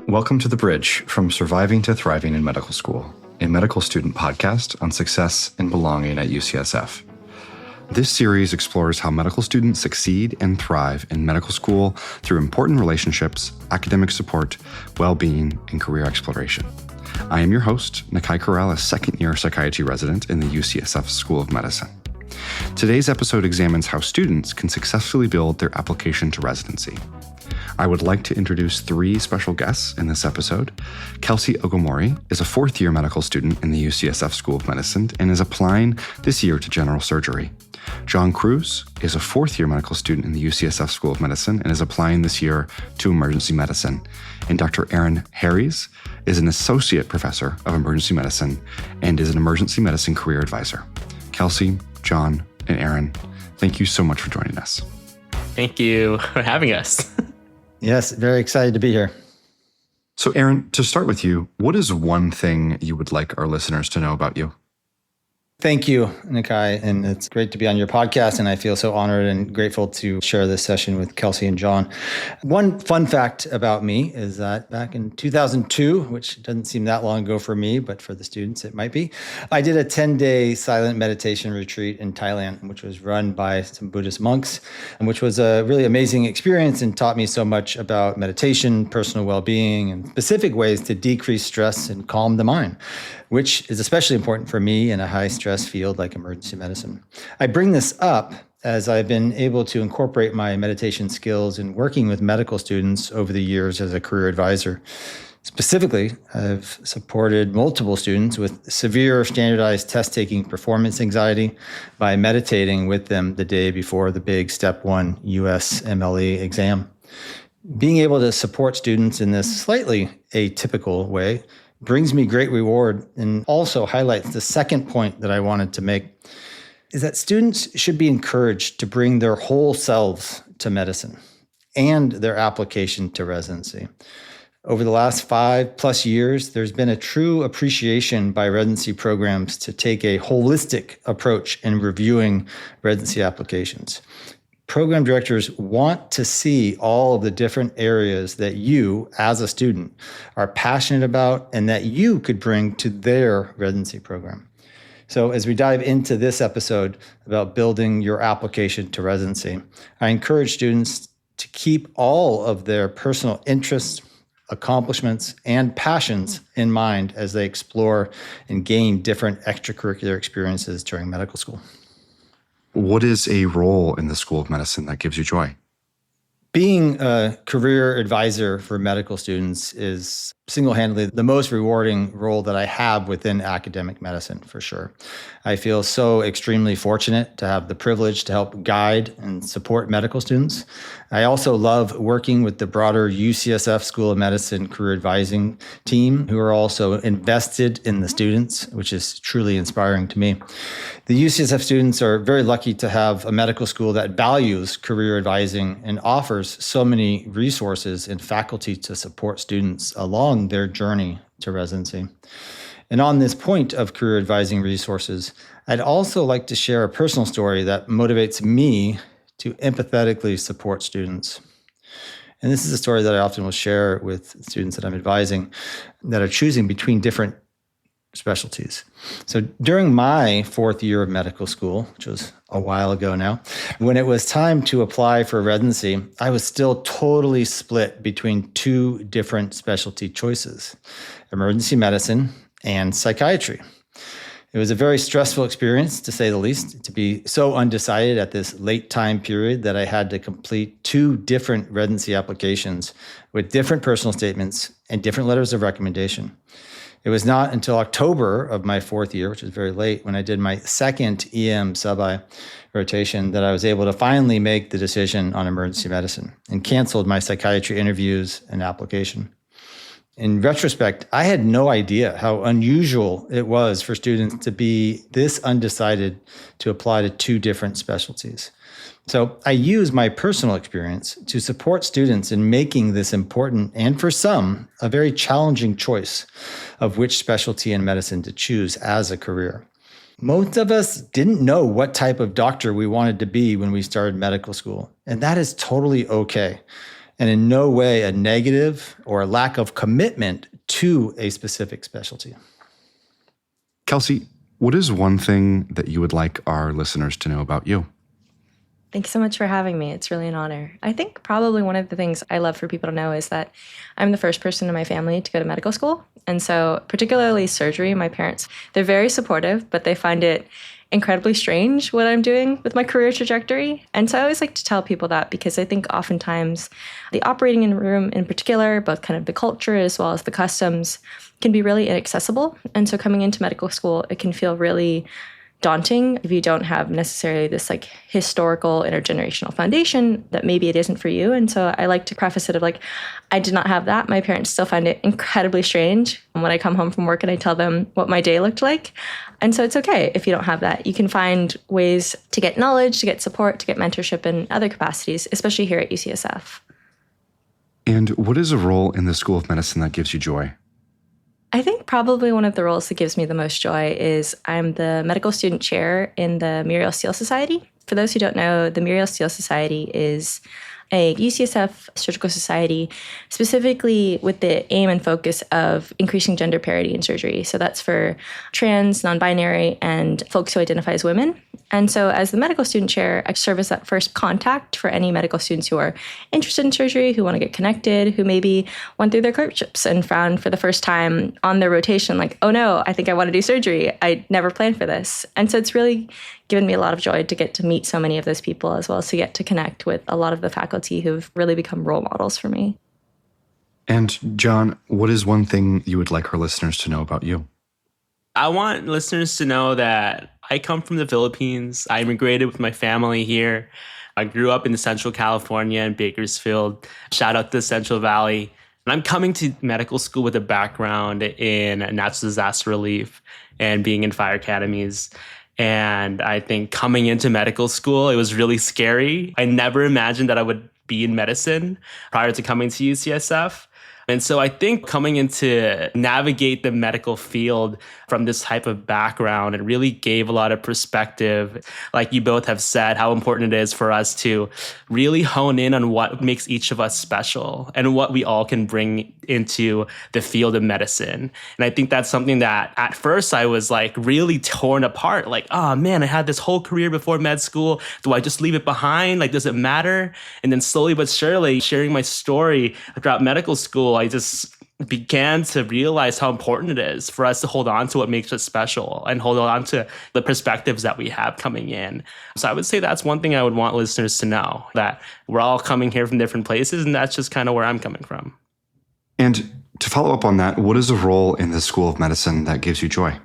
Welcome to The Bridge, from surviving to thriving in medical school, a medical student podcast on success and belonging at UCSF. This series explores how medical students succeed and thrive in medical school through important relationships, academic support, well-being, and career exploration. I am your host, Nakai Corral, a second-year psychiatry resident in the UCSF School of Medicine. Today's episode examines how students can successfully build their application to residency. I would like to introduce three special guests in this episode. Kelsey Ogomori is a fourth-year medical student in the UCSF School of Medicine and is applying this year to general surgery. John Cruz is a fourth-year medical student in the UCSF School of Medicine and is applying this year to emergency medicine. And Dr. Aaron Harries is an associate professor of emergency medicine and is an emergency medicine career advisor. Kelsey, John, and Aaron, thank you so much for joining us. Thank you for having us. Yes, very excited to be here. So Aaron, to start with you, what is one thing you would like our listeners to know about you? Thank you, Nakai, and it's great to be on your podcast, and I feel so honored and grateful to share this session with Kelsey and John. One fun fact about me is that back in 2002, which doesn't seem that long ago for me, but for the students it might be, I did a 10-day silent meditation retreat in Thailand, which was run by some Buddhist monks, and which was a really amazing experience and taught me so much about meditation, personal well-being, and specific ways to decrease stress and calm the mind, which is especially important for me in a high-stress field like emergency medicine. I bring this up as I've been able to incorporate my meditation skills in working with medical students over the years as a career advisor. Specifically, I've supported multiple students with severe standardized test-taking performance anxiety by meditating with them the day before the big Step 1 USMLE exam. Being able to support students in this slightly atypical way brings me great reward and also highlights the second point that I wanted to make, is that students should be encouraged to bring their whole selves to medicine and their application to residency. Over the last 5+ years, there's been a true appreciation by residency programs to take a holistic approach in reviewing residency applications. Program directors want to see all of the different areas that you, as a student, are passionate about and that you could bring to their residency program. So as we dive into this episode about building your application to residency, I encourage students to keep all of their personal interests, accomplishments, and passions in mind as they explore and gain different extracurricular experiences during medical school. What is a role in the School of Medicine that gives you joy? Being a career advisor for medical students is single-handedly the most rewarding role that I have within academic medicine, for sure. I feel so extremely fortunate to have the privilege to help guide and support medical students. I also love working with the broader UCSF School of Medicine career advising team, who are also invested in the students, which is truly inspiring to me. The UCSF students are very lucky to have a medical school that values career advising and offers so many resources and faculty to support students along their journey to residency. And on this point of career advising resources, I'd also like to share a personal story that motivates me to empathetically support students. And this is a story that I often will share with students that I'm advising that are choosing between different specialties. So during my fourth year of medical school, which was a while ago now, when it was time to apply for residency, I was still totally split between two different specialty choices: emergency medicine and psychiatry. It was a very stressful experience, to say the least, to be so undecided at this late time period that I had to complete two different residency applications with different personal statements and different letters of recommendation. It was not until October of my fourth year, which is very late, when I did my second EM sub-I rotation, that I was able to finally make the decision on emergency medicine and canceled my psychiatry interviews and application. In retrospect, I had no idea how unusual it was for students to be this undecided to apply to two different specialties. So I use my personal experience to support students in making this important, and for some, a very challenging choice of which specialty in medicine to choose as a career. Most of us didn't know what type of doctor we wanted to be when we started medical school, and that is totally okay. and in no way a negative or a lack of commitment to a specific specialty. Kelsey, what is one thing that you would like our listeners to know about you? Thanks so much for having me. It's really an honor. I think probably one of the things I love for people to know is that I'm the first person in my family to go to medical school. And so particularly surgery, my parents, they're very supportive, but they find it incredibly strange what I'm doing with my career trajectory. And so I always like to tell people that because I think oftentimes the operating room in particular, both kind of the culture as well as the customs, can be really inaccessible. And so coming into medical school, it can feel really daunting if you don't have necessarily this like historical intergenerational foundation that maybe it isn't for you. And so I like to preface it of like, I did not have that. My parents still find it incredibly strange when I come home from work and I tell them what my day looked like. And so it's okay if you don't have that. You can find ways to get knowledge, to get support, to get mentorship in other capacities, especially here at UCSF. And what is a role in the School of Medicine that gives you joy? I think probably one of the roles that gives me the most joy is I'm the medical student chair in the Muriel Steele Society. For those who don't know, the Muriel Steele Society is a UCSF surgical society specifically with the aim and focus of increasing gender parity in surgery. So that's for trans, non-binary, and folks who identify as women. And so as the medical student chair, I serve as that first contact for any medical students who are interested in surgery, who want to get connected, who maybe went through their clerkships and found for the first time on their rotation, like, oh no, I think I want to do surgery. I never planned for this. And so it's really given me a lot of joy to get to meet so many of those people, as well as to get to connect with a lot of the faculty who've really become role models for me. And John, what is one thing you would like our listeners to know about you? I want listeners to know that I come from the Philippines. I immigrated with my family here. I grew up in Central California in Bakersfield. Shout out to Central Valley. And I'm coming to medical school with a background in natural disaster relief and being in fire academies. And I think coming into medical school, it was really scary. I never imagined that I would be in medicine prior to coming to UCSF. And so I think coming into navigate the medical field from this type of background, it really gave a lot of perspective. Like you both have said, how important it is for us to really hone in on what makes each of us special and what we all can bring into the field of medicine. And I think that's something that at first I was like really torn apart. Like, oh man, I had this whole career before med school. Do I just leave it behind? Like, does it matter? And then slowly but surely sharing my story throughout medical school, I just began to realize how important it is for us to hold on to what makes us special and hold on to the perspectives that we have coming in. So I would say that's one thing I would want listeners to know, that we're all coming here from different places, and that's just kind of where I'm coming from. And to follow up on that, what is a role in the School of Medicine that gives you joy?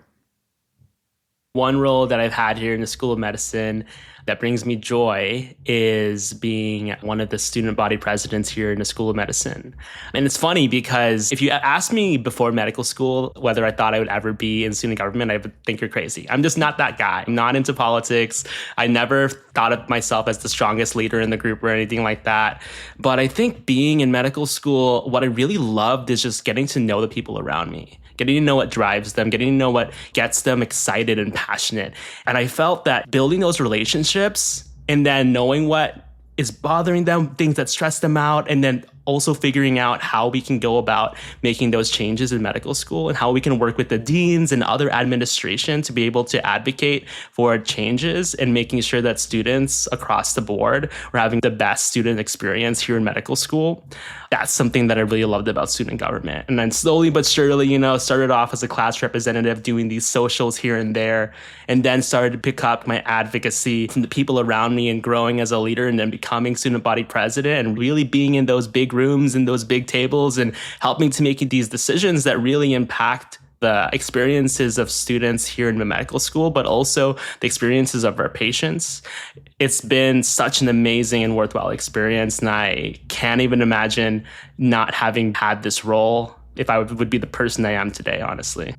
One role that I've had here in the School of Medicine that brings me joy is being one of the student body presidents here in the School of Medicine. And it's funny because if you asked me before medical school whether I thought I would ever be in student government, I would think you're crazy. I'm just not that guy. I'm not into politics. I never thought of myself as the strongest leader in the group or anything like that. But I think being in medical school, what I really loved is just getting to know the people around me. Getting to know what drives them, getting to know what gets them excited and passionate. And I felt that building those relationships and then knowing what is bothering them, things that stress them out, and then also figuring out how we can go about making those changes in medical school and how we can work with the deans and other administration to be able to advocate for changes and making sure that students across the board are having the best student experience here in medical school. That's something that I really loved about student government. And then slowly but surely, started off as a class representative doing these socials here and there, and then started to pick up my advocacy from the people around me and growing as a leader, and then becoming student body president and really being in those big rooms and those big tables and helping to make these decisions that really impact the experiences of students here in the medical school, but also the experiences of our patients. It's been such an amazing and worthwhile experience, and I can't even imagine not having had this role if I would be the person I am today, honestly.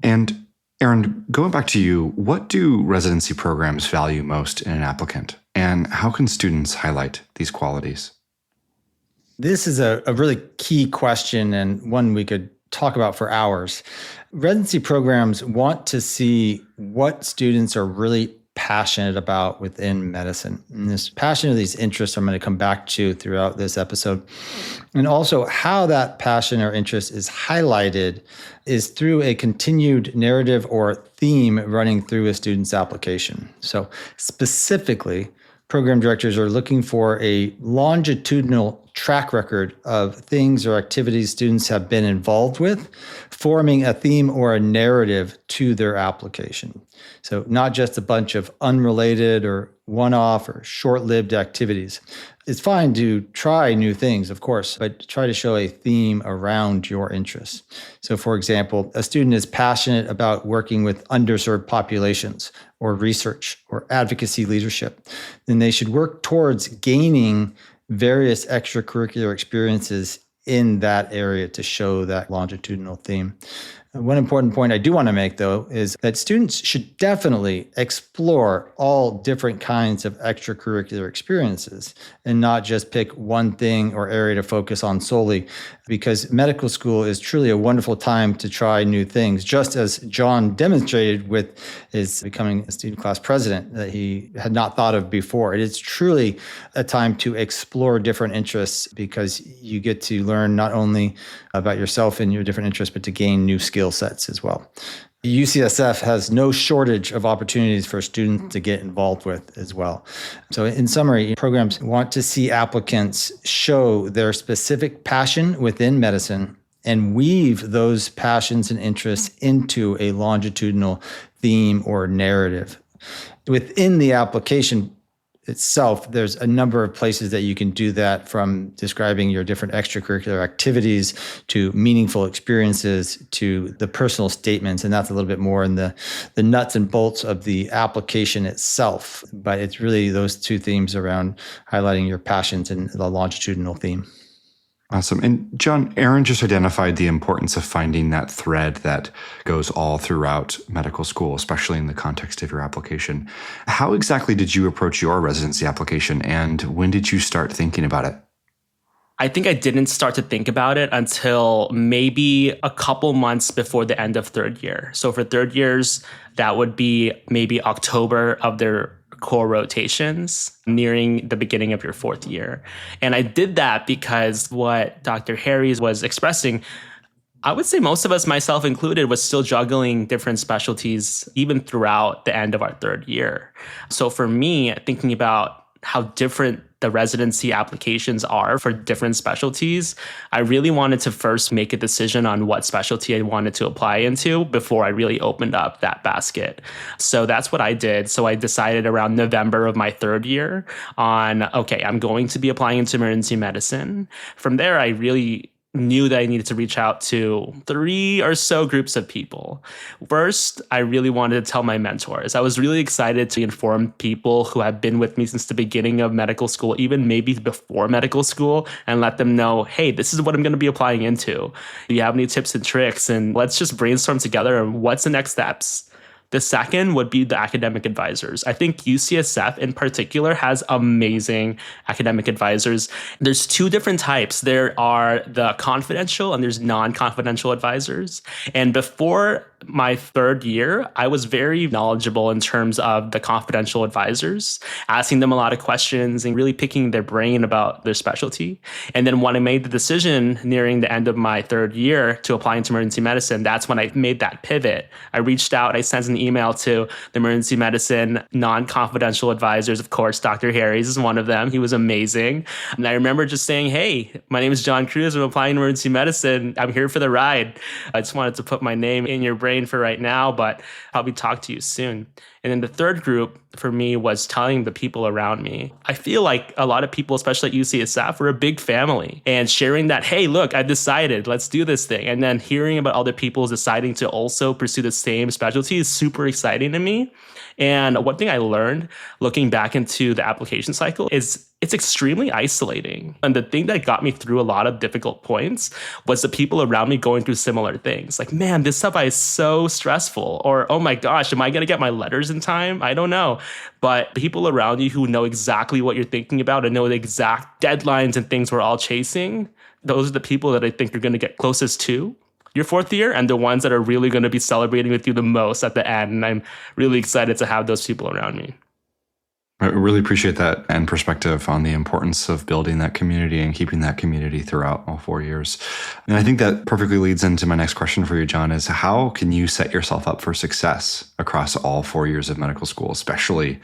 And Aaron, going back to you, what do residency programs value most in an applicant? And how can students highlight these qualities? This is a really key question, and one we could talk about for hours. Residency programs want to see what students are really passionate about within medicine. And this passion of these interests I'm going to come back to throughout this episode. And also how that passion or interest is highlighted is through a continued narrative or theme running through a student's application. So specifically, program directors are looking for a longitudinal track record of things or activities students have been involved with, forming a theme or a narrative to their application. So not just a bunch of unrelated or one-off or short-lived activities. It's fine to try new things, of course, but try to show a theme around your interests. So for example, a student is passionate about working with underserved populations or research or advocacy leadership, then they should work towards gaining various extracurricular experiences in that area to show that longitudinal theme. One important point I do want to make, though, is that students should definitely explore all different kinds of extracurricular experiences and not just pick one thing or area to focus on solely, because medical school is truly a wonderful time to try new things, just as John demonstrated with his becoming a student class president that he had not thought of before. It is truly a time to explore different interests because you get to learn not only about yourself and your different interests, but to gain new skill sets as well. UCSF has no shortage of opportunities for students to get involved with as well. So in summary, programs want to see applicants show their specific passion within medicine and weave those passions and interests into a longitudinal theme or narrative. Within the application itself, there's a number of places that you can do that, from describing your different extracurricular activities to meaningful experiences to the personal statements. And that's a little bit more in the nuts and bolts of the application itself. But it's really those two themes around highlighting your passions and the longitudinal theme. Awesome. And John, Aaron just identified the importance of finding that thread that goes all throughout medical school, especially in the context of your application. How exactly did you approach your residency application, and when did you start thinking about it? I think I didn't start to think about it until maybe a couple months before the end of third year. So for third years, that would be maybe October of their core rotations, nearing the beginning of your fourth year. And I did that because what Dr. Harries was expressing, I would say most of us, myself included, was still juggling different specialties even throughout the end of our third year. So for me, thinking about how different the residency applications are for different specialties, I really wanted to first make a decision on what specialty I wanted to apply into before I really opened up that basket. So that's what I did. So I decided around November of my third year on, okay, I'm going to be applying into emergency medicine. From there, I really knew that I needed to reach out to 3 or so groups of people. First, I really wanted to tell my mentors. I was really excited to inform people who have been with me since the beginning of medical school, even maybe before medical school, and let them know, hey, this is what I'm going to be applying into. Do you have any tips and tricks? And let's just brainstorm together on what's the next steps. The second would be the academic advisors. I think UCSF in particular has amazing academic advisors. There's 2 different types. There are the confidential and there's non-confidential advisors. And before my third year, I was very knowledgeable in terms of the confidential advisors, asking them a lot of questions and really picking their brain about their specialty. And then when I made the decision nearing the end of my third year to apply into emergency medicine, that's when I made that pivot. I reached out, I sent an email to the emergency medicine non-confidential advisors. Of course, Dr. Harries is one of them. He was amazing. And I remember just saying, hey, my name is John Cruz. I'm applying to emergency medicine. I'm here for the ride. I just wanted to put my name in your brain for right now, but probably talk to you soon. And then the third group for me was telling the people around me. I feel like a lot of people, especially at UCSF, are a big family, and sharing that, hey, look, I decided, let's do this thing. And then hearing about other people deciding to also pursue the same specialty is super exciting to me. And one thing I learned looking back into the application cycle is it's extremely isolating. And the thing that got me through a lot of difficult points was the people around me going through similar things. Like, man, this stuff is so stressful. Or, oh my gosh, am I going to get my letters in time? I don't know. But people around you who know exactly what you're thinking about and know the exact deadlines and things we're all chasing, those are the people that I think you're going to get closest to. your fourth year and the ones that are really going to be celebrating with you the most at the end. And I'm really excited to have those people around me. I really appreciate that and perspective on the importance of building that community and keeping that community throughout all 4 years. And I think that perfectly leads into my next question for you, John, is how can you set yourself up for success across all 4 years of medical school, especially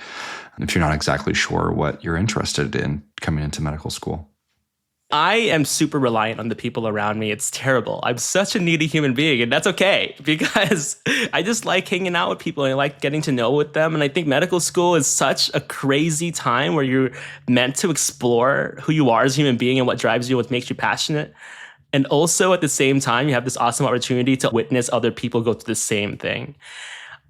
if you're not exactly sure what you're interested in coming into medical school? I am super reliant on the people around me. It's terrible. I'm such a needy human being, and that's okay because I just like hanging out with people and I like getting to know with them. And I think medical school is such a crazy time where you're meant to explore who you are as a human being and what drives you, what makes you passionate. And also at the same time, you have this awesome opportunity to witness other people go through the same thing.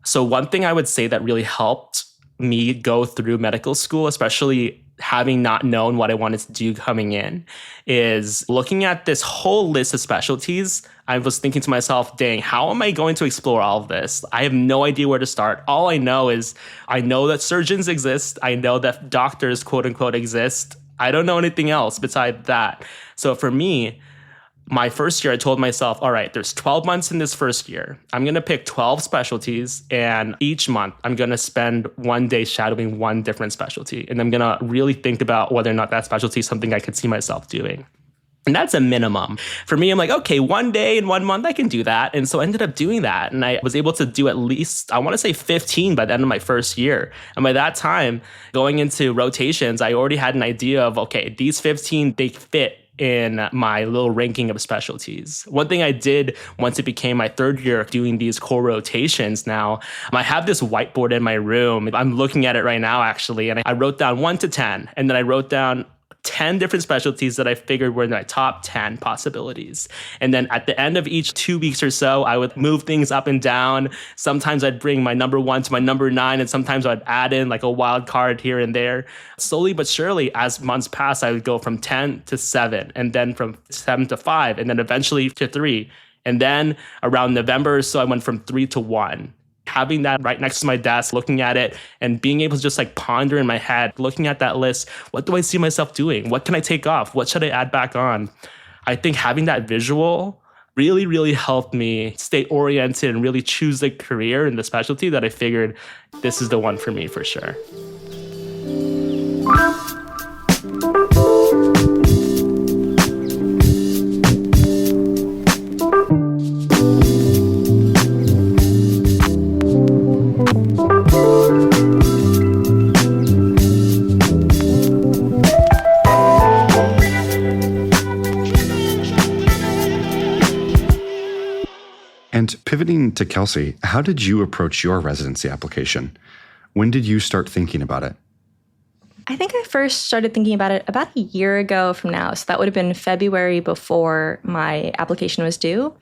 So one thing I would say that really helped me go through medical school, especially having not known what I wanted to do coming in, is looking at this whole list of specialties. I was thinking to myself, dang, how am I going to explore all of this? I have no idea where to start. All I know is I know that surgeons exist. I know that doctors, quote unquote, exist. I don't know anything else besides that. So for me, my first year, I told myself, all right, there's 12 months in this first year. I'm going to pick 12 specialties, and each month I'm going to spend 1 day shadowing one different specialty. And I'm going to really think about whether or not that specialty is something I could see myself doing. And that's a minimum. For me, I'm like, okay, 1 day in 1 month, I can do that. And so I ended up doing that. And I was able to do at least, I want to say 15 by the end of my first year. And by that time, going into rotations, I already had an idea of, okay, these 15, they fit in my little ranking of specialties. One thing I did once it became my third year of doing these core rotations now, I have this whiteboard in my room. I'm looking at it right now, actually, and I wrote down 1 to 10, and then I wrote down 10 different specialties that I figured were in my top 10 possibilities. And then at the end of each 2 weeks or so, I would move things up and down. Sometimes I'd bring my number 1 to my number 9, and sometimes I'd add in like a wild card here and there. Slowly but surely, as months passed, I would go from 10 to 7, and then from 7 to 5, and then eventually to 3. And then around November or so, I went from 3 to 1. Having that right next to my desk, looking at it and being able to just like ponder in my head, looking at that list, what do I see myself doing? What can I take off? What should I add back on? I think having that visual really, really helped me stay oriented and really choose the career and the specialty that I figured this is the one for me for sure. And pivoting to Kelsey, how did you approach your residency application? When did you start thinking about it? I think I first started thinking about it about a year ago from now. So that would have been February before my application was due.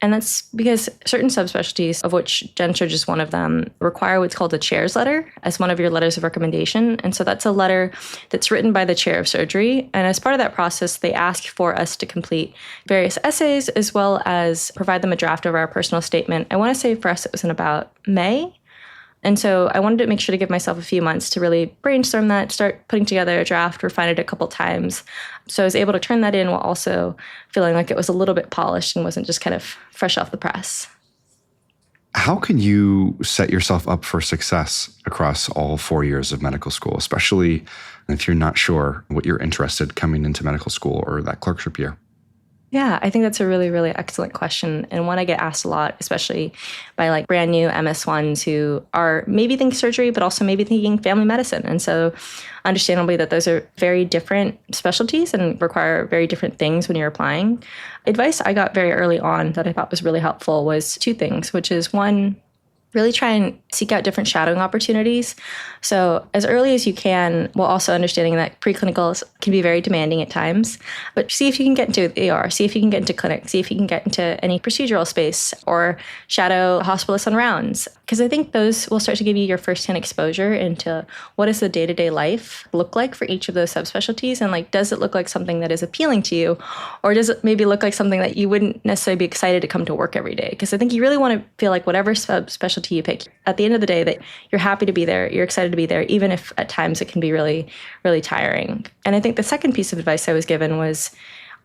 And that's because certain subspecialties, of which gen surg is one of them, require what's called a chair's letter as one of your letters of recommendation. And so that's a letter that's written by the chair of surgery. And as part of that process, they ask for us to complete various essays as well as provide them a draft of our personal statement. I want to say for us, it was in about May. And so I wanted to make sure to give myself a few months to really brainstorm that, start putting together a draft, refine it a couple times. So I was able to turn that in while also feeling like it was a little bit polished and wasn't just kind of fresh off the press. How can you set yourself up for success across all 4 years of medical school, especially if you're not sure what you're interested coming into medical school or that clerkship year? Yeah, I think that's a really, really excellent question, and one I get asked a lot, especially by like brand new MS1s who are maybe thinking surgery, but also maybe thinking family medicine. And so understandably that those are very different specialties and require very different things when you're applying. Advice I got very early on that I thought was really helpful was 2 things, which is 1, really try and seek out different shadowing opportunities. So as early as you can, while also understanding that preclinicals can be very demanding at times, but see if you can get into the ER, see if you can get into clinic, see if you can get into any procedural space or shadow hospitalists on rounds. Because I think those will start to give you your firsthand exposure into what does the day-to-day life look like for each of those subspecialties, and like, does it look like something that is appealing to you, or does it maybe look like something that you wouldn't necessarily be excited to come to work every day? Because I think you really want to feel like whatever subspecialty you pick, at the end of the day, that you're happy to be there, you're excited to be there, even if at times it can be really, really tiring. And I think the second piece of advice I was given was,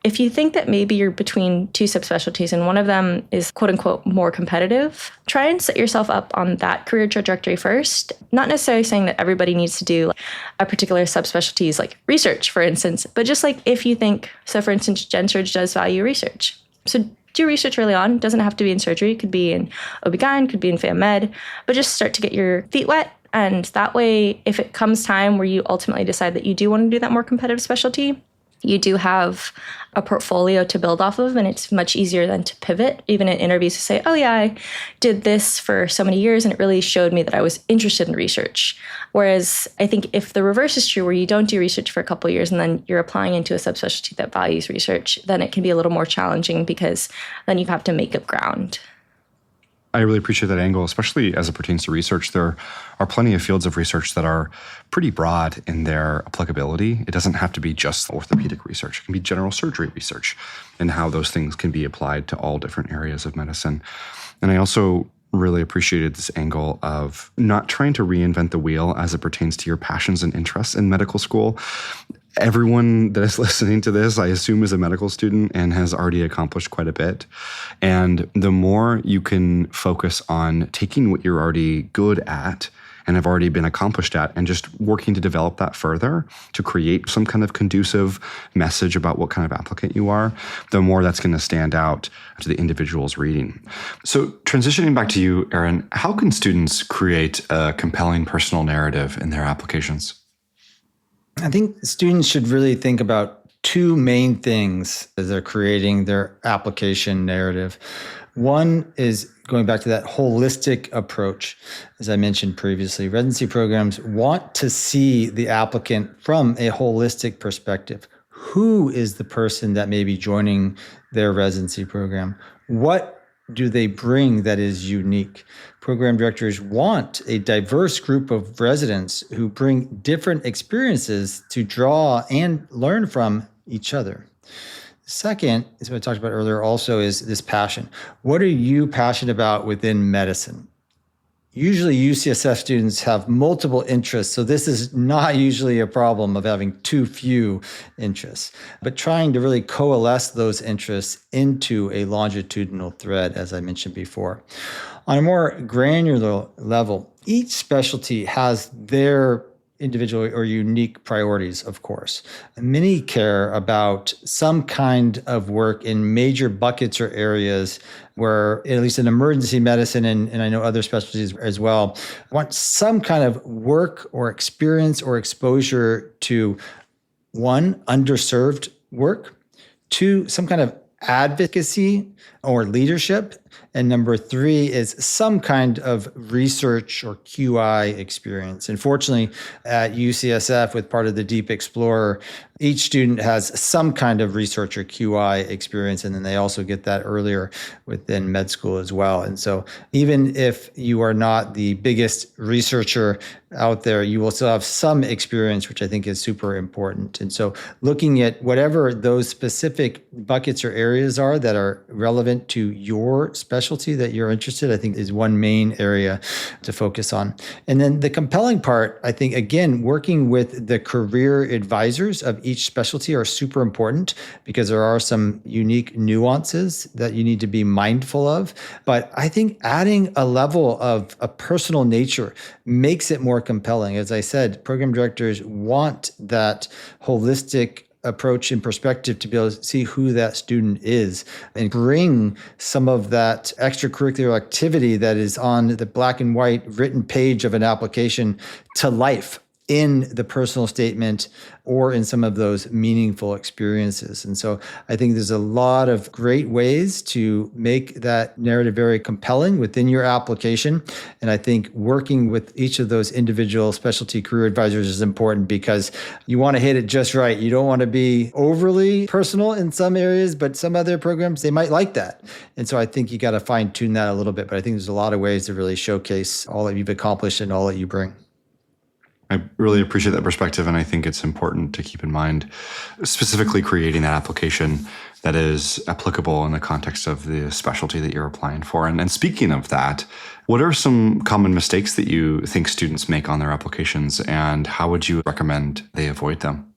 if you think that maybe you're between two subspecialties and one of them is quote unquote more competitive, try and set yourself up on that career trajectory first. Not necessarily saying that everybody needs to do a particular subspecialties like research, for instance, but just like if you think, so for instance, Gen Surg does value research. So do research early on. It doesn't have to be in surgery. It could be in OB-GYN, could be in fam med, but just start to get your feet wet. And that way, if it comes time where you ultimately decide that you do want to do that more competitive specialty, you do have a portfolio to build off of, and it's much easier than to pivot, even in interviews, to say, oh yeah, I did this for so many years, and it really showed me that I was interested in research. Whereas I think if the reverse is true, where you don't do research for a couple of years and then you're applying into a subspecialty that values research, then it can be a little more challenging because then you have to make up ground. I really appreciate that angle, especially as it pertains to research. There are plenty of fields of research that are pretty broad in their applicability. It doesn't have to be just orthopedic research. It can be general surgery research and how those things can be applied to all different areas of medicine. And I also really appreciated this angle of not trying to reinvent the wheel as it pertains to your passions and interests in medical school. Everyone that is listening to this, I assume, is a medical student and has already accomplished quite a bit. And the more you can focus on taking what you're already good at and have already been accomplished at and just working to develop that further to create some kind of conducive message about what kind of applicant you are, the more that's going to stand out to the individual's reading. So transitioning back to you, Erin, how can students create a compelling personal narrative in their applications? I think students should really think about two main things as they're creating their application narrative. One is going back to that holistic approach. As I mentioned previously, residency programs want to see the applicant from a holistic perspective. Who is the person that may be joining their residency program? What do they bring that is unique? Program directors want a diverse group of residents who bring different experiences to draw and learn from each other. Second, is what I talked about earlier also, is this passion. What are you passionate about within medicine? Usually UCSF students have multiple interests, so this is not usually a problem of having too few interests, but trying to really coalesce those interests into a longitudinal thread, as I mentioned before. On a more granular level, each specialty has their individual or unique priorities, of course. Many care about some kind of work in major buckets or areas where, at least in emergency medicine, and I know other specialties as well, want some kind of work or experience or exposure to, one, underserved work, two, some kind of advocacy or leadership, and number three is some kind of research or QI experience. And fortunately, at UCSF, with part of the Deep Explorer, each student has some kind of research or QI experience, and then they also get that earlier within med school as well. And so even if you are not the biggest researcher out there, you will still have some experience, which I think is super important. And so looking at whatever those specific buckets or areas are that are relevant to your specialty that you're interested, I think is one main area to focus on. And then the compelling part, I think, again, working with the career advisors of each specialty are super important because there are some unique nuances that you need to be mindful of. But I think adding a level of a personal nature makes it more compelling. As I said, program directors want that holistic approach and perspective to be able to see who that student is and bring some of that extracurricular activity that is on the black and white written page of an application to life in the personal statement or in some of those meaningful experiences. And so I think there's a lot of great ways to make that narrative very compelling within your application. And I think working with each of those individual specialty career advisors is important because you want to hit it just right. You don't want to be overly personal in some areas, but some other programs, they might like that. And so I think you got to fine tune that a little bit. But I think there's a lot of ways to really showcase all that you've accomplished and all that you bring. I really appreciate that perspective, and I think it's important to keep in mind specifically creating that application that is applicable in the context of the specialty that you're applying for. And speaking of that, what are some common mistakes that you think students make on their applications, and how would you recommend they avoid them?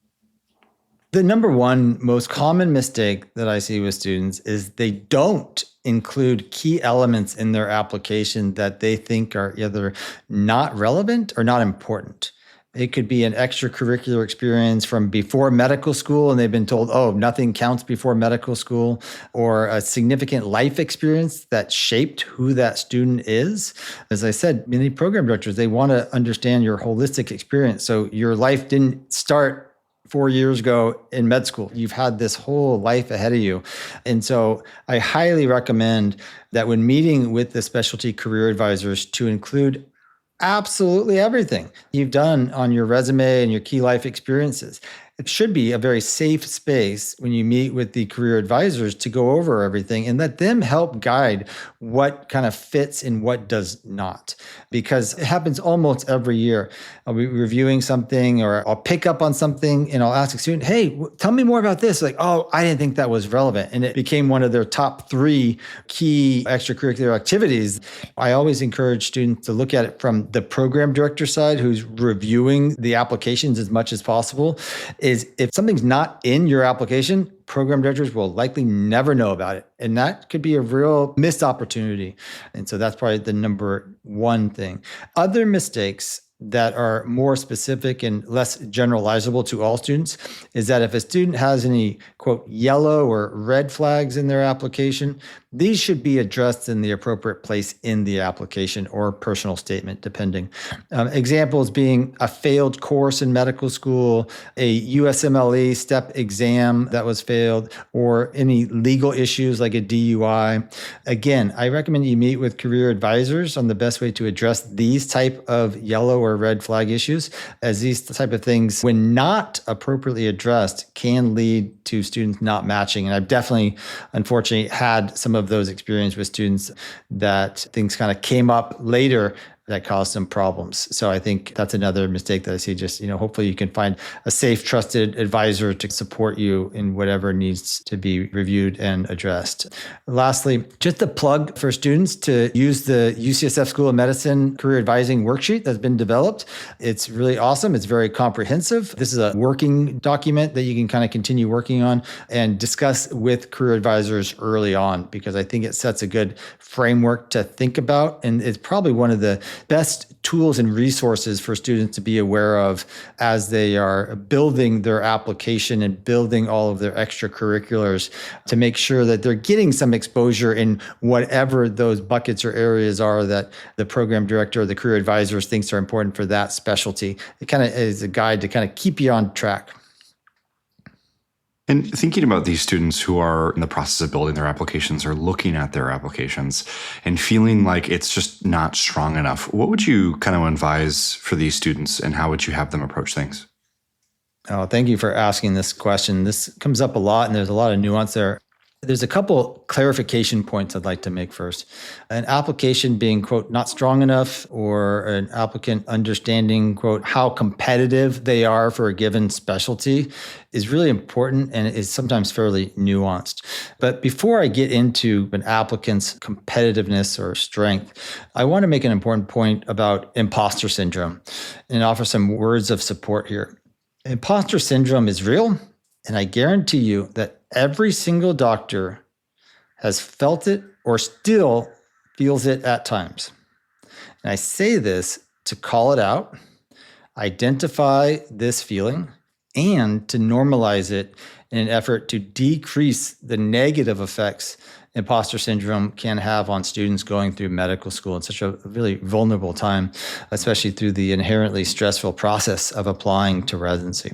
The number one most common mistake that I see with students is they don't include key elements in their application that they think are either not relevant or not important. It could be an extracurricular experience from before medical school, and they've been told, oh, nothing counts before medical school, or a significant life experience that shaped who that student is. As I said, many program directors, they want to understand your holistic experience. So your life didn't start 4 years ago in med school. You've had this whole life ahead of you. And so I highly recommend that when meeting with the specialty career advisors to include absolutely everything you've done on your resume and your key life experiences. It should be a very safe space when you meet with the career advisors to go over everything and let them help guide what kind of fits and what does not. Because it happens almost every year. I'll be reviewing something or I'll pick up on something and I'll ask a student, hey, tell me more about this. Like, oh, I didn't think that was relevant. And it became one of their top 3 key extracurricular activities. I always encourage students to look at it from the program director side, who's reviewing the applications as much as possible. Is if something's not in your application, program directors will likely never know about it. And that could be a real missed opportunity. And so that's probably the number one thing. Other mistakes that are more specific and less generalizable to all students is that if a student has any, quote, yellow or red flags in their application, these should be addressed in the appropriate place in the application or personal statement, depending. Examples being a failed course in medical school, a USMLE step exam that was failed, or any legal issues like a DUI. Again, I recommend you meet with career advisors on the best way to address these type of yellow or red flag issues, as these type of things, when not appropriately addressed, can lead to students not matching. And I've definitely, unfortunately, had some of those experiences with students that things kind of came up later that caused some problems. So I think that's another mistake that I see. Just, hopefully you can find a safe, trusted advisor to support you in whatever needs to be reviewed and addressed. Lastly, just a plug for students to use the UCSF School of Medicine career advising worksheet that's been developed. It's really awesome. It's very comprehensive. This is a working document that you can kind of continue working on and discuss with career advisors early on, because I think it sets a good framework to think about. And it's probably one of the best tools and resources for students to be aware of as they are building their application and building all of their extracurriculars, to make sure that they're getting some exposure in whatever those buckets or areas are that the program director or the career advisors thinks are important for that specialty. It kind of is a guide to kind of keep you on track. And thinking about these students who are in the process of building their applications or looking at their applications and feeling like it's just not strong enough, what would you kind of advise for these students, and how would you have them approach things? Oh, thank you for asking this question. This comes up a lot, and there's a lot of nuance there. There's a couple clarification points I'd like to make first. An application being, quote, not strong enough, or an applicant understanding, quote, how competitive they are for a given specialty is really important, and is sometimes fairly nuanced. But before I get into an applicant's competitiveness or strength, I want to make an important point about imposter syndrome and offer some words of support here. Imposter syndrome is real, and I guarantee you that every single doctor has felt it or still feels it at times. And I say this to call it out, identify this feeling, and to normalize it in an effort to decrease the negative effects imposter syndrome can have on students going through medical school in such a really vulnerable time, especially through the inherently stressful process of applying to residency.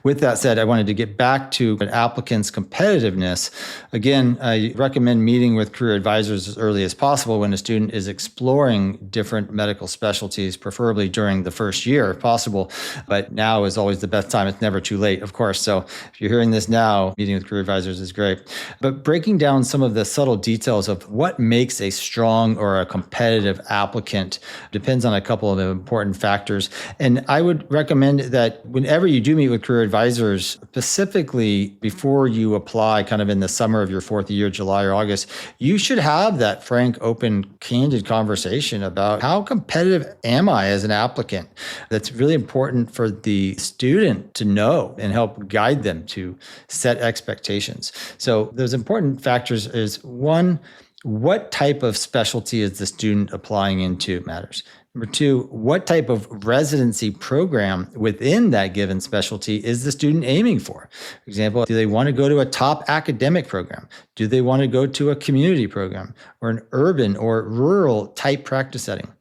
With that said, I wanted to get back to an applicant's competitiveness. Again, I recommend meeting with career advisors as early as possible when a student is exploring different medical specialties, preferably during the first year if possible. But now is always the best time. It's never too late, of course. So if you're hearing this now, meeting with career advisors is great. But breaking down some of the subtle details of what makes a strong or a competitive applicant depends on a couple of important factors. And I would recommend that whenever you do meet with career advisors, specifically before you apply kind of in the summer of your fourth year, July or August, you should have that frank, open, candid conversation about how competitive am I as an applicant. That's really important for the student to know and help guide them to set expectations. So those important factors is one, what type of specialty is the student applying into matters. Number two, what type of residency program within that given specialty is the student aiming for? For example, do they want to go to a top academic program? Do they want to go to a community program or an urban or rural type practice setting?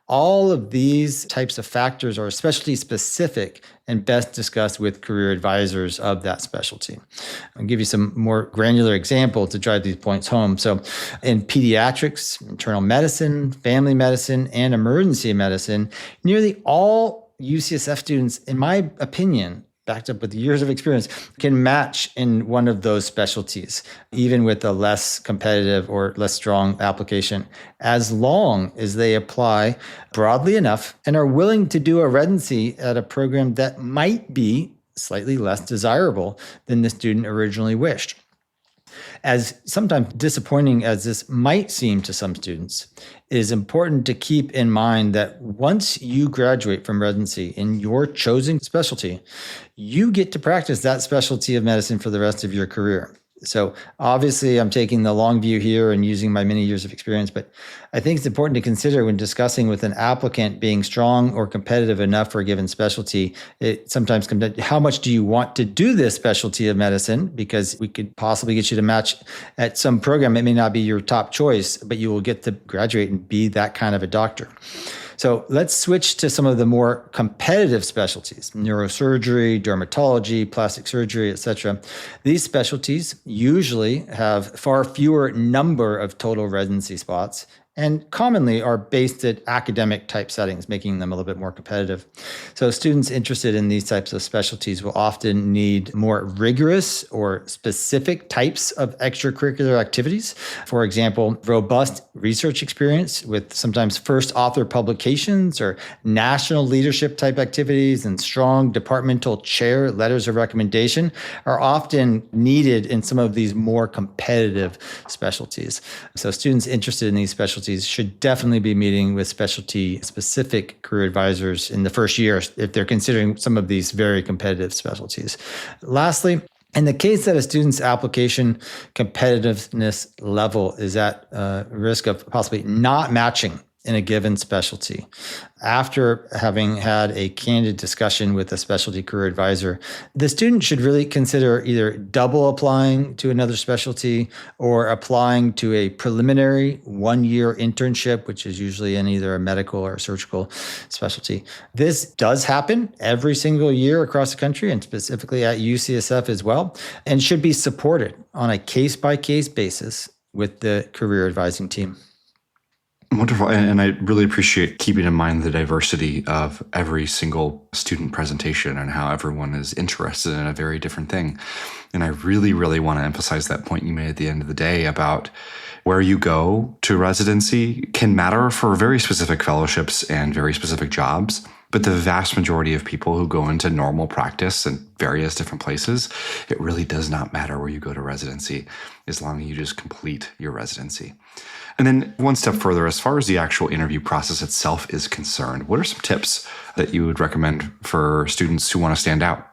All of these types of factors are specialty specific and best discussed with career advisors of that specialty. I'll give you some more granular examples to drive these points home. So in pediatrics, internal medicine, family medicine, and emergency medicine, nearly all UCSF students, in my opinion, backed up with years of experience, can match in one of those specialties, even with a less competitive or less strong application, as long as they apply broadly enough and are willing to do a residency at a program that might be slightly less desirable than the student originally wished. As sometimes disappointing as this might seem to some students, it is important to keep in mind that once you graduate from residency in your chosen specialty, you get to practice that specialty of medicine for the rest of your career. So obviously, I'm taking the long view here and using my many years of experience, but I think it's important to consider when discussing with an applicant being strong or competitive enough for a given specialty. It sometimes comes down to how much do you want to do this specialty of medicine, because we could possibly get you to match at some program. It may not be your top choice, but you will get to graduate and be that kind of a doctor. So let's switch to some of the more competitive specialties: neurosurgery, dermatology, plastic surgery, etc. These specialties usually have far fewer number of total residency spots and commonly are based at academic type settings, making them a little bit more competitive. So students interested in these types of specialties will often need more rigorous or specific types of extracurricular activities. For example, robust research experience with sometimes first author publications or national leadership type activities and strong departmental chair letters of recommendation are often needed in some of these more competitive specialties. So students interested in these specialties should definitely be meeting with specialty-specific career advisors in the first year if they're considering some of these very competitive specialties. Lastly, in the case that a student's application competitiveness level is at risk of possibly not matching in a given specialty, after having had a candid discussion with a specialty career advisor, the student should really consider either double applying to another specialty or applying to a preliminary one-year internship, which is usually in either a medical or a surgical specialty. This does happen every single year across the country and specifically at UCSF as well, and should be supported on a case-by-case basis with the career advising team. Wonderful. And I really appreciate keeping in mind the diversity of every single student presentation and how everyone is interested in a very different thing. And I really, really want to emphasize that point you made at the end of the day about where you go to residency can matter for very specific fellowships and very specific jobs. But the vast majority of people who go into normal practice in various different places, it really does not matter where you go to residency as long as you just complete your residency. And then one step further, as far as the actual interview process itself is concerned, what are some tips that you would recommend for students who want to stand out?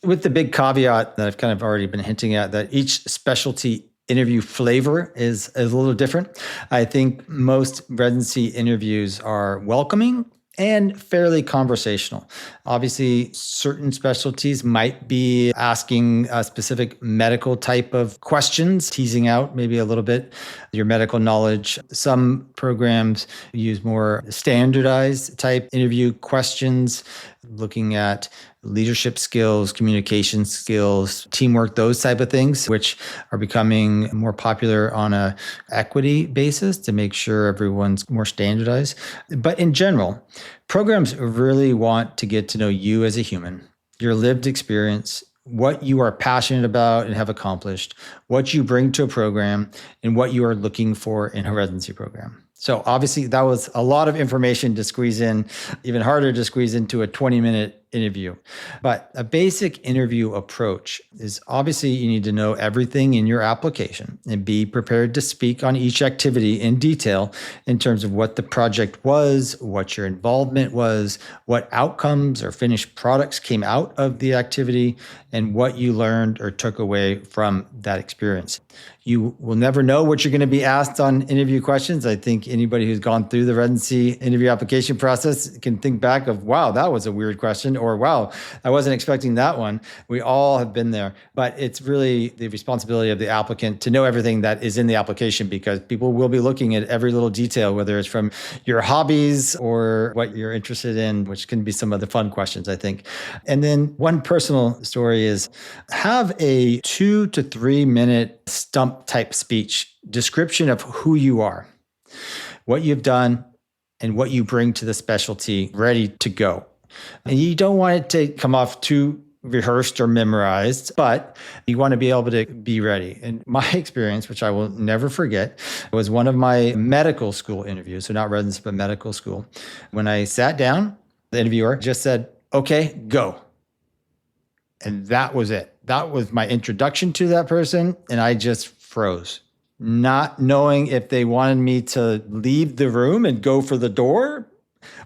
With the big caveat that I've kind of already been hinting at, that each specialty interview flavor is a little different. I think most residency interviews are welcoming and fairly conversational. Obviously, certain specialties might be asking a specific medical type of questions, teasing out maybe a little bit your medical knowledge. Some programs use more standardized type interview questions, looking at leadership skills, communication skills, teamwork, those type of things, which are becoming more popular on a equity basis to make sure everyone's more standardized. But in general, programs really want to get to know you as a human, your lived experience, what you are passionate about and have accomplished, what you bring to a program, and what you are looking for in a residency program. So obviously that was a lot of information to squeeze in, even harder to squeeze into a 20-minute interview. But a basic interview approach is obviously you need to know everything in your application and be prepared to speak on each activity in detail in terms of what the project was, what your involvement was, what outcomes or finished products came out of the activity, and what you learned or took away from that experience. You will never know what you're going to be asked on interview questions. I think anybody who's gone through the residency interview application process can think back of, wow, that was a weird question, or wow, I wasn't expecting that one. We all have been there, but it's really the responsibility of the applicant to know everything that is in the application, because people will be looking at every little detail, whether it's from your hobbies or what you're interested in, which can be some of the fun questions, I think. And then one personal story is have a 2 to 3 minute stump type speech description of who you are, what you've done, and what you bring to the specialty ready to go. And you don't want it to come off too rehearsed or memorized, but you want to be able to be ready. And my experience, which I will never forget, was one of my medical school interviews. So not residency, but medical school. When I sat down, the interviewer just said, "Okay, go." And that was it. That was my introduction to that person. And I just froze, not knowing if they wanted me to leave the room and go for the door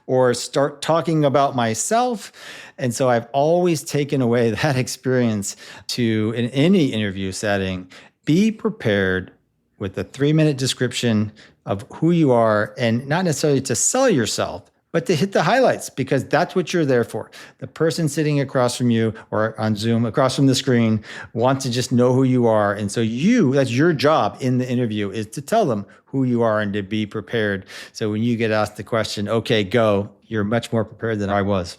or start talking about myself. And so I've always taken away that experience to, in any interview setting, be prepared with a 3-minute description of who you are, and not necessarily to sell yourself, but to hit the highlights, because that's what you're there for. The person sitting across from you or on Zoom across from the screen wants to just know who you are. And so that's your job in the interview, is to tell them who you are and to be prepared. So when you get asked the question, "Okay, go," you're much more prepared than I was.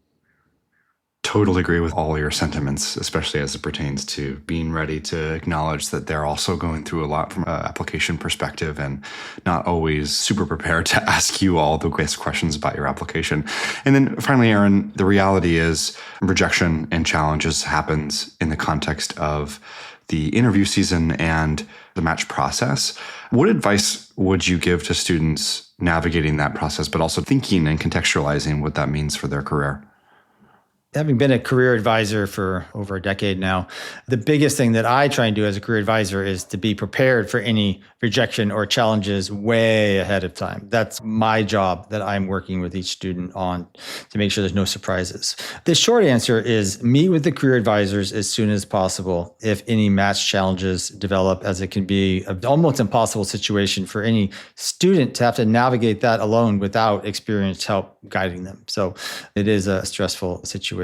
Totally agree with all your sentiments, especially as it pertains to being ready to acknowledge that they're also going through a lot from an application perspective and not always super prepared to ask you all the best questions about your application. And then finally, Aaron, the reality is rejection and challenges happens in the context of the interview season and the match process. What advice would you give to students navigating that process, but also thinking and contextualizing what that means for their career? Having been a career advisor for over a decade now, the biggest thing that I try and do as a career advisor is to be prepared for any rejection or challenges way ahead of time. That's my job that I'm working with each student on, to make sure there's no surprises. The short answer is meet with the career advisors as soon as possible if any match challenges develop, as it can be an almost impossible situation for any student to have to navigate that alone without experienced help guiding them. So it is a stressful situation.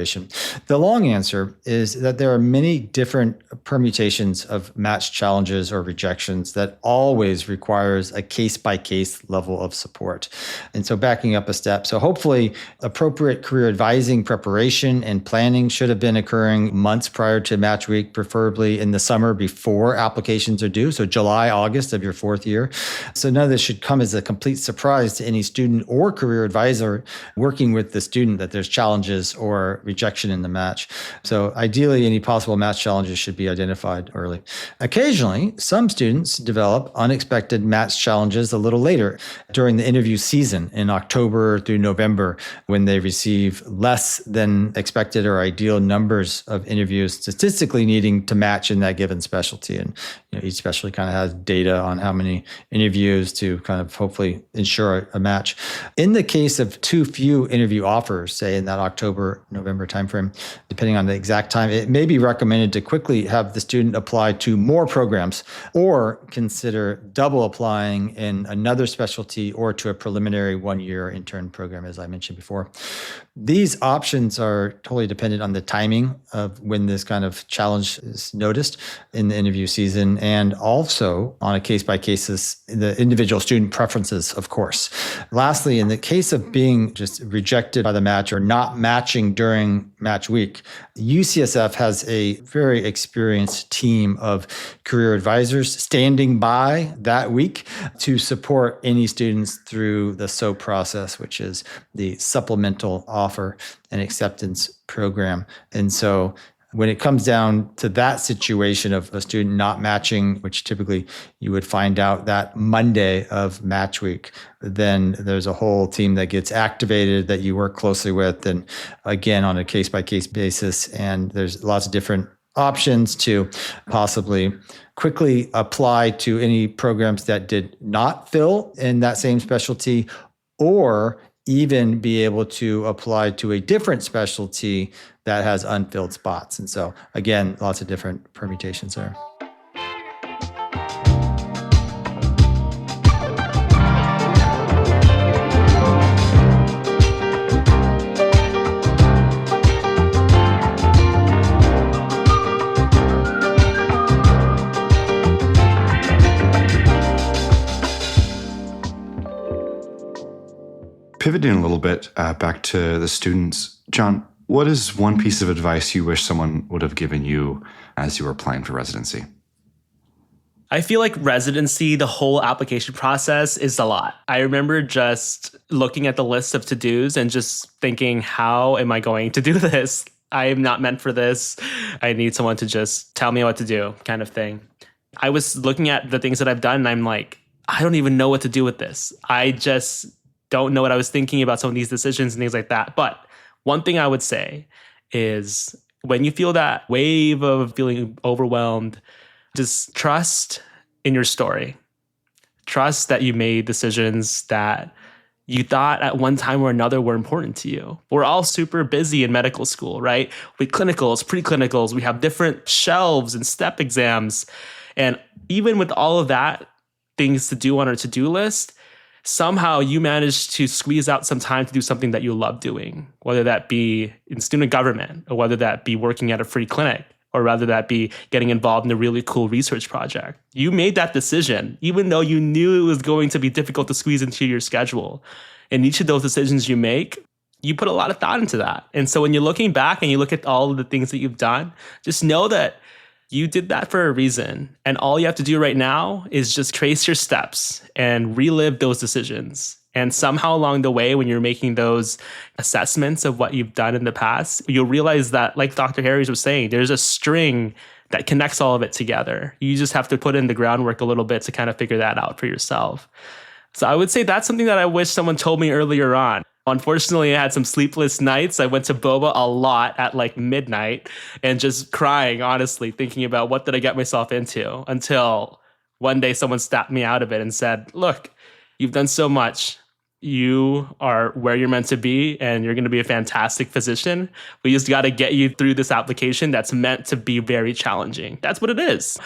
The long answer is that there are many different permutations of match challenges or rejections that always requires a case-by-case level of support. And so backing up a step, so hopefully appropriate career advising preparation and planning should have been occurring months prior to match week, preferably in the summer before applications are due. So July, August of your 4th year. So none of this should come as a complete surprise to any student or career advisor working with the student that there's challenges or rejection in the match. So ideally, any possible match challenges should be identified early. Occasionally, some students develop unexpected match challenges a little later during the interview season in October through November, when they receive less than expected or ideal numbers of interviews statistically needing to match in that given specialty. And each specialty kind of has data on how many interviews to kind of hopefully ensure a match. In the case of too few interview offers, say in that October, November timeframe, depending on the exact time, it may be recommended to quickly have the student apply to more programs or consider double applying in another specialty or to a preliminary 1-year intern program, as I mentioned before. These options are totally dependent on the timing of when this kind of challenge is noticed in the interview season, and also on a case-by-case, the individual student preferences, of course. Lastly, in the case of being just rejected by the match or not matching during match week, UCSF has a very experienced team of career advisors standing by that week to support any students through the SOAP process, which is the supplemental offer and acceptance program. And so When it comes down to that situation of a student not matching, which typically you would find out that Monday of match week, then there's a whole team that gets activated that you work closely with, and again, on a case-by-case basis. And there's lots of different options to possibly quickly apply to any programs that did not fill in that same specialty, or even be able to apply to a different specialty that has unfilled spots. And so, again, lots of different permutations there. Pivoting a little bit back to the students, John, what is one piece of advice you wish someone would have given you as you were applying for residency? I feel like residency, the whole application process is a lot. I remember just looking at the list of to-dos and just thinking, how am I going to do this? I am not meant for this. I need someone to just tell me what to do, kind of thing. I was looking at the things that I've done and I'm like, I don't even know what to do with this. I just don't know what I was thinking about some of these decisions and things like that. But one thing I would say is when you feel that wave of feeling overwhelmed, just trust in your story. Trust that you made decisions that you thought at one time or another were important to you. We're all super busy in medical school, right? With clinicals, pre-clinicals, we have different shelves and step exams. And even with all of that, things to do on our to-do list, somehow you manage to squeeze out some time to do something that you love doing, whether that be in student government, or whether that be working at a free clinic, or rather that be getting involved in a really cool research project. You made that decision, even though you knew it was going to be difficult to squeeze into your schedule. And each of those decisions you make, you put a lot of thought into that. And so when you're looking back and you look at all of the things that you've done, just know that you did that for a reason. And all you have to do right now is just trace your steps and relive those decisions. And somehow along the way, when you're making those assessments of what you've done in the past, you'll realize that, like Dr. Harries was saying, there's a string that connects all of it together. You just have to put in the groundwork a little bit to kind of figure that out for yourself. So I would say that's something that I wish someone told me earlier on. Unfortunately, I had some sleepless nights. I went to boba a lot at like midnight and just crying, honestly, thinking about what did I get myself into, until one day someone snapped me out of it and said, look, you've done so much. You are where you're meant to be, and you're going to be a fantastic physician. We just got to get you through this application that's meant to be very challenging. That's what it is.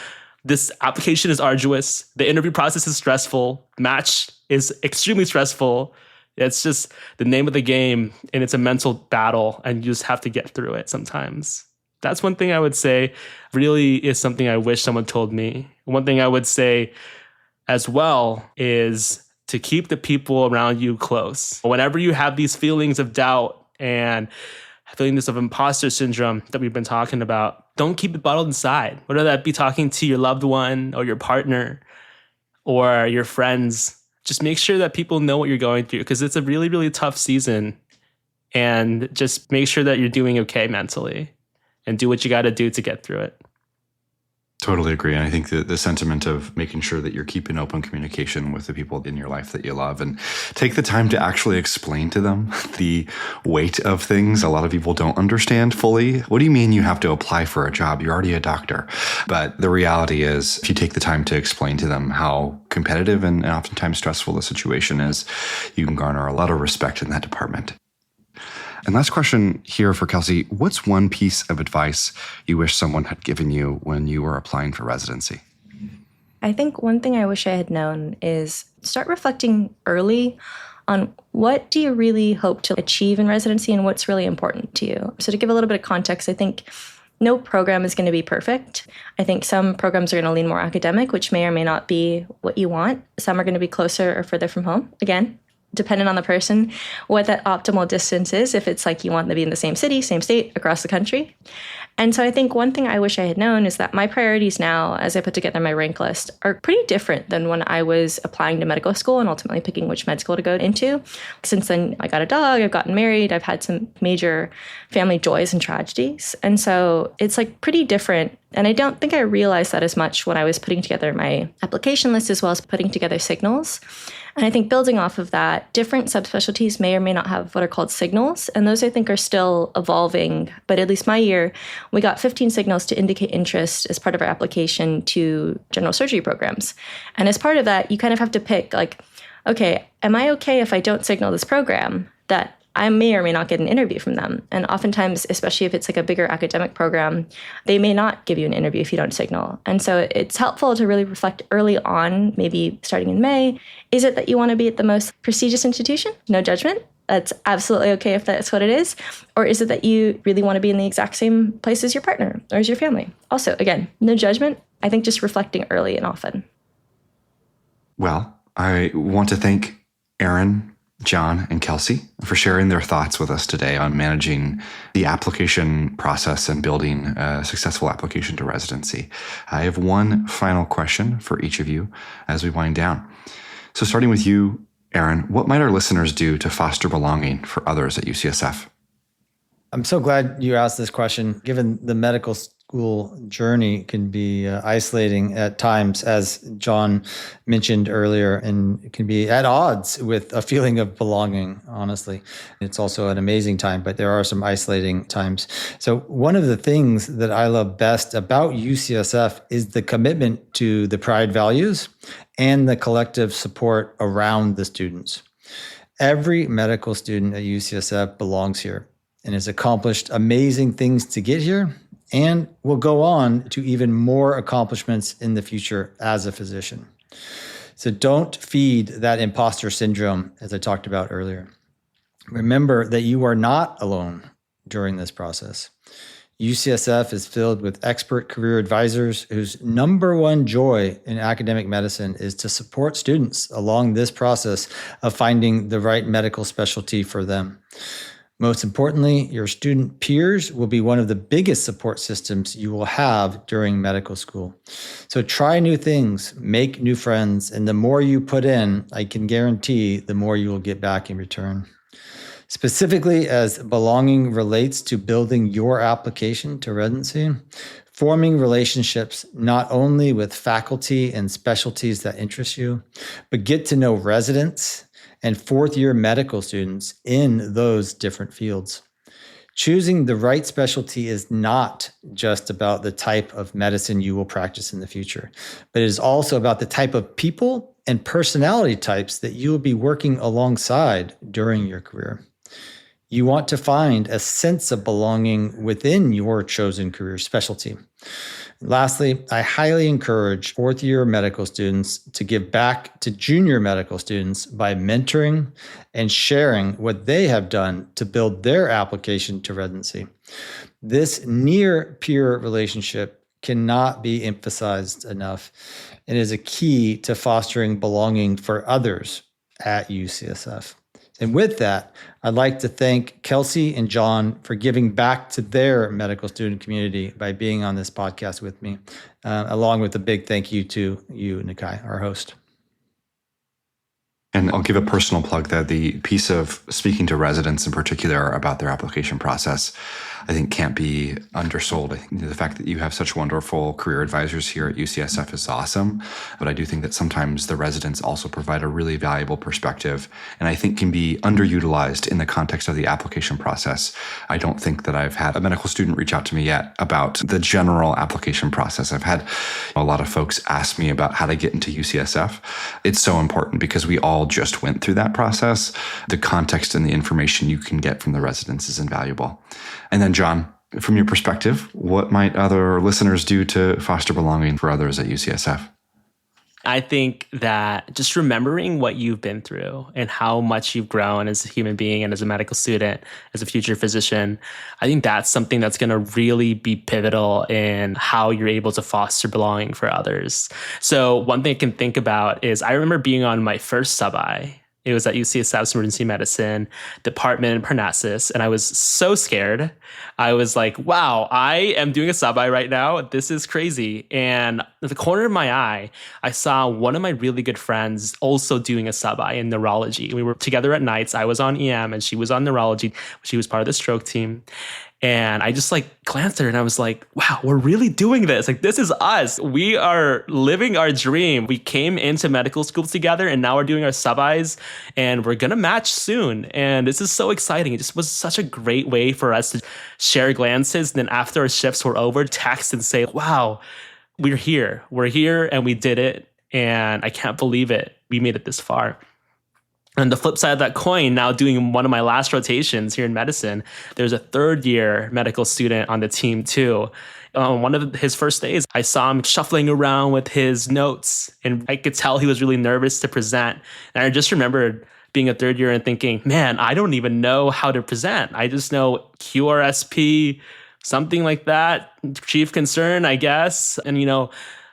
This application is arduous. The interview process is stressful. Match is extremely stressful. It's just the name of the game, and it's a mental battle, and you just have to get through it sometimes. That's one thing I would say really is something I wish someone told me. One thing I would say as well is to keep the people around you close. Whenever you have these feelings of doubt and feelings of imposter syndrome that we've been talking about, don't keep it bottled inside. Whether that be talking to your loved one or your partner or your friends, just make sure that people know what you're going through, because it's a really, really tough season. And just make sure that you're doing okay mentally and do what you got to do to get through it. Totally agree. And I think that the sentiment of making sure that you're keeping open communication with the people in your life that you love, and take the time to actually explain to them the weight of things. A lot of people don't understand fully. What do you mean you have to apply for a job? You're already a doctor. But the reality is, if you take the time to explain to them how competitive and oftentimes stressful the situation is, you can garner a lot of respect in that department. And last question here for Kelsey. What's one piece of advice you wish someone had given you when you were applying for residency? I think one thing I wish I had known is start reflecting early on what do you really hope to achieve in residency and what's really important to you. So to give a little bit of context, I think no program is going to be perfect. I think some programs are going to lean more academic, which may or may not be what you want. Some are going to be closer or further from home. Again, dependent on the person, what that optimal distance is, if it's like you want to be in the same city, same state, across the country. And so I think one thing I wish I had known is that my priorities now, as I put together my rank list, are pretty different than when I was applying to medical school and ultimately picking which med school to go into. Since then, I got a dog, I've gotten married, I've had some major family joys and tragedies. And so it's like pretty different. And I don't think I realized that as much when I was putting together my application list as well as putting together signals. And I think building off of that, different subspecialties may or may not have what are called signals. And those I think are still evolving. But at least my year, we got 15 signals to indicate interest as part of our application to general surgery programs. And as part of that, you kind of have to pick like, okay, am I okay if I don't signal this program that I may or may not get an interview from them? And oftentimes, especially if it's like a bigger academic program, they may not give you an interview if you don't signal. And so it's helpful to really reflect early on, maybe starting in May. Is it that you want to be at the most prestigious institution? No judgment. That's absolutely okay if that's what it is. Or is it that you really want to be in the exact same place as your partner or as your family? Also, again, no judgment. I think just reflecting early and often. Well, I want to thank Erin, John, and Kelsey for sharing their thoughts with us today on managing the application process and building a successful application to residency. I have one final question for each of you as we wind down. So starting with you, Erin, what might our listeners do to foster belonging for others at UCSF? I'm so glad you asked this question, given the medical school journey can be isolating at times, as John mentioned earlier, and it can be at odds with a feeling of belonging, honestly. It's also an amazing time, but there are some isolating times. So one of the things that I love best about UCSF is the commitment to the Pride values and the collective support around the students. Every medical student at UCSF belongs here and has accomplished amazing things to get here, and will go on to even more accomplishments in the future as a physician. So don't feed that imposter syndrome, as I talked about earlier. Remember that you are not alone during this process. UCSF is filled with expert career advisors whose number one joy in academic medicine is to support students along this process of finding the right medical specialty for them. Most importantly, your student peers will be one of the biggest support systems you will have during medical school. So try new things, make new friends, and the more you put in, I can guarantee the more you will get back in return. Specifically, as belonging relates to building your application to residency, forming relationships not only with faculty and specialties that interest you, but get to know residents and fourth-year medical students in those different fields. Choosing the right specialty is not just about the type of medicine you will practice in the future, but it is also about the type of people and personality types that you will be working alongside during your career. You want to find a sense of belonging within your chosen career specialty. Lastly, I highly encourage fourth-year medical students to give back to junior medical students by mentoring and sharing what they have done to build their application to residency. This near-peer relationship cannot be emphasized enough and is a key to fostering belonging for others at UCSF. And with that, I'd like to thank Kelsey and John for giving back to their medical student community by being on this podcast with me, along with a big thank you to you, Nikai, our host. And I'll give a personal plug that the piece of speaking to residents in particular about their application process, I think can't be undersold. I think the fact that you have such wonderful career advisors here at UCSF is awesome. But I do think that sometimes the residents also provide a really valuable perspective and I think can be underutilized in the context of the application process. I don't think that I've had a medical student reach out to me yet about the general application process. I've had a lot of folks ask me about how to get into UCSF. It's so important because we all just went through that process. The context and the information you can get from the residents is invaluable. And then, John, from your perspective, what might other listeners do to foster belonging for others at UCSF? I think that just remembering what you've been through and how much you've grown as a human being and as a medical student, as a future physician, I think that's something that's going to really be pivotal in how you're able to foster belonging for others. So one thing I can think about is I remember being on my first sub-I It was at UCSF's emergency medicine department in Parnassus. And I was so scared. I was like, wow, I am doing a sub-I right now. This is crazy. And at the corner of my eye, I saw one of my really good friends also doing a sub-I in neurology. We were together at nights. I was on EM and she was on neurology. She was part of the stroke team. And I just glanced at her and I was like, wow, we're really doing this. This is us. We are living our dream. We came into medical school together and now we're doing our sub-Is and we're going to match soon. And this is so exciting. It just was such a great way for us to share glances. And then after our shifts were over, text and say, wow, we're here. We're here and we did it. And I can't believe it. We made it this far. On the flip side of that coin, now doing one of my last rotations here in medicine, there's a third-year medical student on the team too. On one of his first days, I saw him shuffling around with his notes, and I could tell he was really nervous to present. And I just remembered being a third year and thinking, man, I don't even know how to present. I just know QRSP, something like that, chief concern, I guess. And,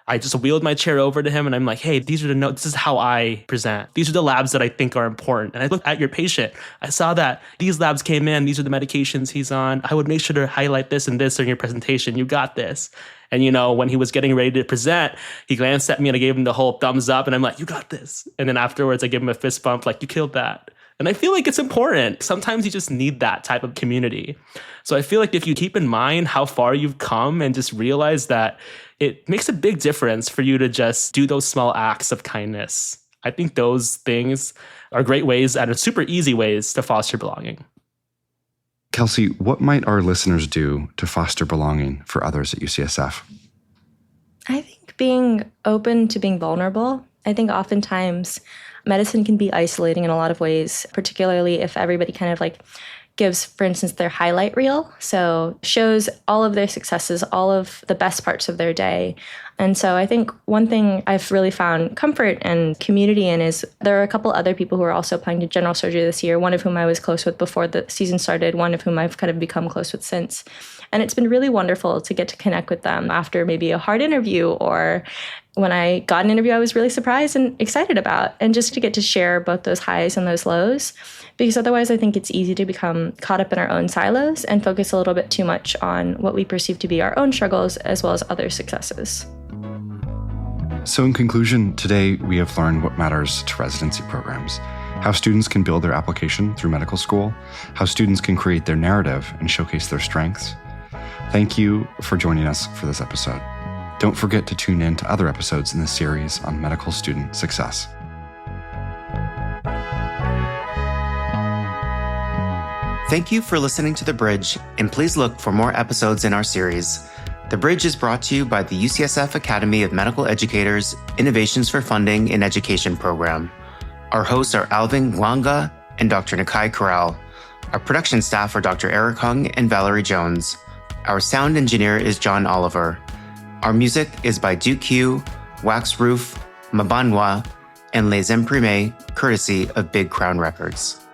I just wheeled my chair over to him and I'm like, hey, these are the notes. This is how I present. These are the labs that I think are important. And I looked at your patient. I saw that these labs came in. These are the medications he's on. I would make sure to highlight this and this in your presentation. You got this. And, when he was getting ready to present, he glanced at me and I gave him the whole thumbs up. And I'm like, you got this. And then afterwards, I gave him a fist bump, like, you killed that. And I feel like it's important. Sometimes you just need that type of community. So I feel like if you keep in mind how far you've come and just realize that it makes a big difference for you to just do those small acts of kindness. I think those things are great ways and are super easy ways to foster belonging. Kelsey, what might our listeners do to foster belonging for others at UCSF? I think being open to being vulnerable. I think oftentimes medicine can be isolating in a lot of ways, particularly if everybody kind of gives, for instance, their highlight reel. So shows all of their successes, all of the best parts of their day. And so I think one thing I've really found comfort and community in is there are a couple other people who are also applying to general surgery this year, one of whom I was close with before the season started, one of whom I've kind of become close with since. And it's been really wonderful to get to connect with them after maybe a hard interview, or when I got an interview I was really surprised and excited about, and just to get to share both those highs and those lows. Because otherwise I think it's easy to become caught up in our own silos and focus a little bit too much on what we perceive to be our own struggles as well as other successes. So in conclusion, today we have learned what matters to residency programs, how students can build their application through medical school, how students can create their narrative and showcase their strengths. Thank you for joining us for this episode. Don't forget to tune in to other episodes in this series on medical student success. Thank you for listening to The Bridge, and please look for more episodes in our series. The Bridge is brought to you by the UCSF Academy of Medical Educators Innovations for Funding in Education program. Our hosts are Alvin Wanga and Dr. Nakai Corral. Our production staff are Dr. Eric Hung and Valerie Jones. Our sound engineer is John Oliver. Our music is by Duke Q, Wax Roof, Mabanwa, and Les Imprimes, courtesy of Big Crown Records.